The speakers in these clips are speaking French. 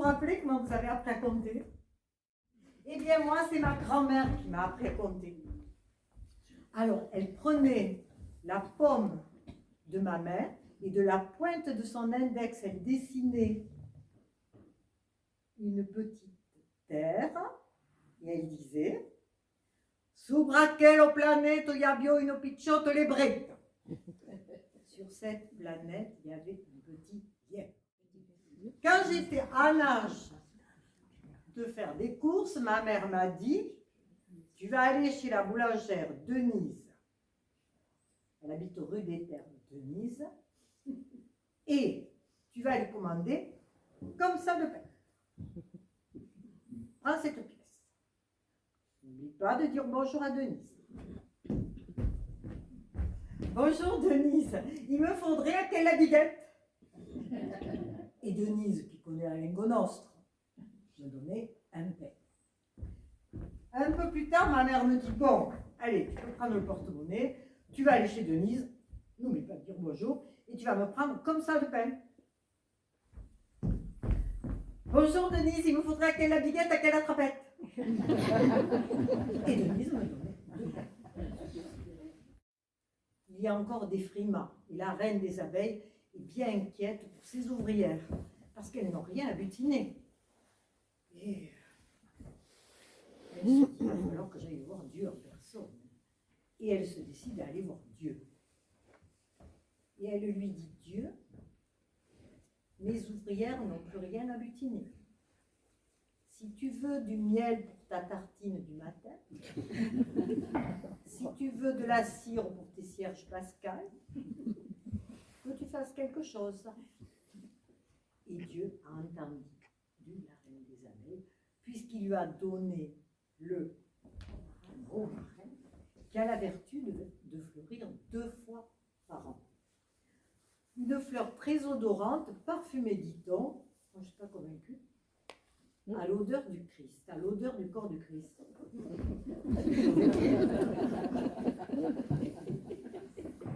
rappelez comment vous avez appris à compter? Eh bien, moi, c'est ma grand-mère qui m'a appris à compter. Alors, elle prenait la paume de ma main et de la pointe de son index, elle dessinait une petite terre et elle disait Sopra quella planète y abbia une picciotte lebretta. Sur cette planète, il y avait un petit lièvre. Quand j'étais en âge de faire des courses, ma mère m'a dit tu vas aller chez la boulangère Denise. Elle habite rue des Terres, Denise. Et tu vas lui commander comme ça de pain. Prends cette pièce. N'oublie pas de dire bonjour à Denise. Bonjour Denise, il me faudrait quelle baguette? Et Denise, qui connaît la lingue nostre, me donnait un pain. Un peu plus tard, ma mère me dit bon, allez, tu peux prendre le porte-monnaie, tu vas aller chez Denise, n'oublie pas de dire bonjour, et tu vas me prendre comme ça le pain. Bonjour Denise, il me faudrait à quelle baguette, à quelle attrapette? Et Denise me donnait le pain. Il y a encore des frimas, et la reine des abeilles est bien inquiète pour ses ouvrières, parce qu'elles n'ont rien à butiner. Et elle se dit, il va falloir que j'aille voir Dieu en personne. Et elle se décide à aller voir Dieu. Et elle lui dit, Dieu, mes ouvrières n'ont plus rien à butiner. Si tu veux du miel pour ta tartine du matin, si tu veux de la cire pour tes cierges pascales, que tu fasses quelque chose. Et Dieu a entendu la reine des abeilles, puisqu'il lui a donné le romarin, qui a la vertu de fleurir 2 fois par an. Une fleur très odorante, parfumée, dit-on, moi je ne suis pas convaincue, à l'odeur du Christ, à l'odeur du corps du Christ.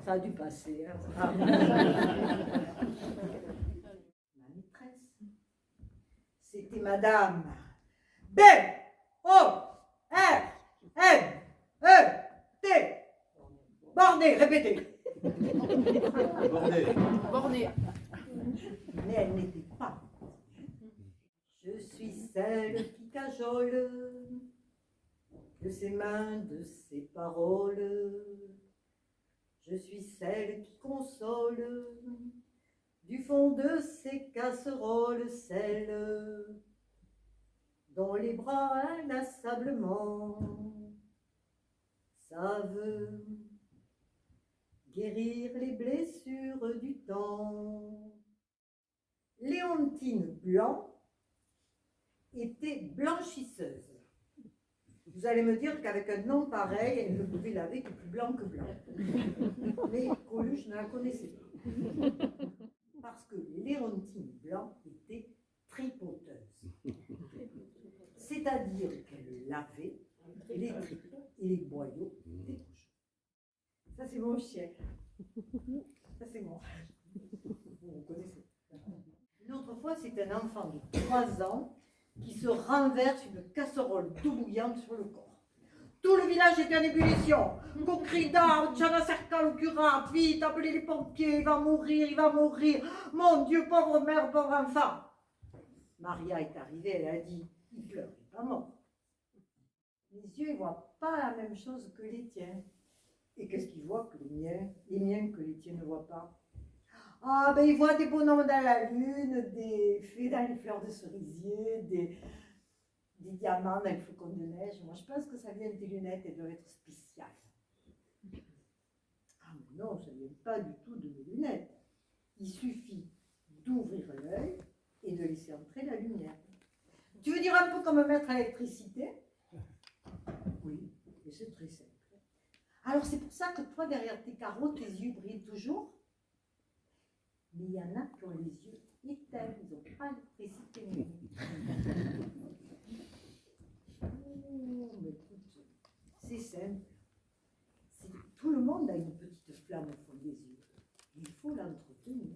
Ça a dû passer. Hein. Ma maîtresse, c'était Madame B. O. R. M. E. T. Borné, répétez. Borné. Mais elle n'était pas. Je suis celle qui cajole de ses mains, de ses paroles. Je suis celle qui console du fond de ses casseroles, celle dont les bras inlassablement savent guérir les blessures du temps. Léontine Blanc était blanchisseuse. Vous allez me dire qu'avec un nom pareil, elle ne pouvait laver que plus blanc que blanc. Mais Coluche ne la connaissait pas. Parce que Léontine Blanc était tripoteuse. C'est-à-dire qu'elle lavait les tripes et les boyaux des cochons. Ça, c'est mon chien. Ça, c'est mon. Vous connaissez. Une autre fois, c'est un enfant de 3 ans qui se renverse une casserole d'eau bouillante sur le corps. Tout le village était en ébullition. Qu'on crie d'armes, Tchana Serkal au cura, vite, appelez les pompiers, il va mourir, il va mourir. Mon Dieu, pauvre mère, pauvre enfant. Maria est arrivée, elle a dit, il pleure, il n'est pas mort. Les yeux, ils ne voient pas la même chose que les tiens. Et qu'est-ce qu'ils voient que les miens que les tiens ne voient pas? Ah, ben ils voient des bonhommes dans la lune, des fées dans les fleurs de cerisier, des diamants dans le flocon de neige. Moi, je pense que ça vient des lunettes et doit être spécial. Ah non, ça ne vient pas du tout de mes lunettes. Il suffit d'ouvrir l'œil et de laisser entrer la lumière. Tu veux dire un peu comme mettre à l'électricité? Oui, et c'est très simple. Alors c'est pour ça que toi, derrière tes carreaux, tes yeux brillent toujours. Mais il y en a qui ont les yeux éteints, ils n'ont pas l'électricité. Oh, mais écoute, c'est simple. Tout le monde a une petite flamme au fond des yeux. Il faut l'entretenir.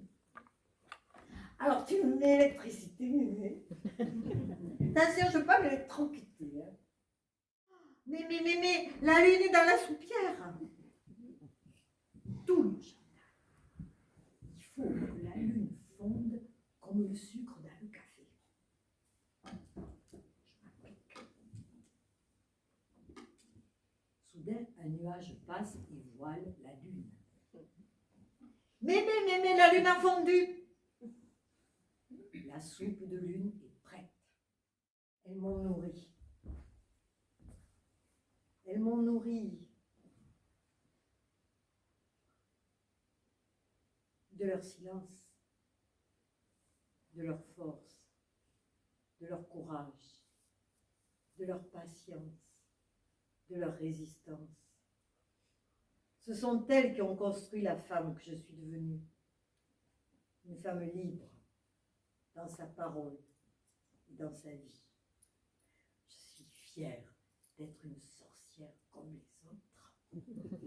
Alors tu mets l'électricité, mémé. Attention, je ne veux pas m'électrocuter. Hein. Mais, la lune est dans la soupière. Tout le journal. Il faut que la lune fonde comme le sucre dans le café. Je m'applique. Soudain, un nuage passe et voile la lune. Mais, la lune a fondu. La soupe de lune est prête. Elles m'ont nourri. Elles m'ont nourri de leur silence, de leur force, de leur courage, de leur patience, de leur résistance. Ce sont elles qui ont construit la femme que je suis devenue. Une femme libre dans sa parole et dans sa vie. Je suis fière d'être une sorcière comme les autres.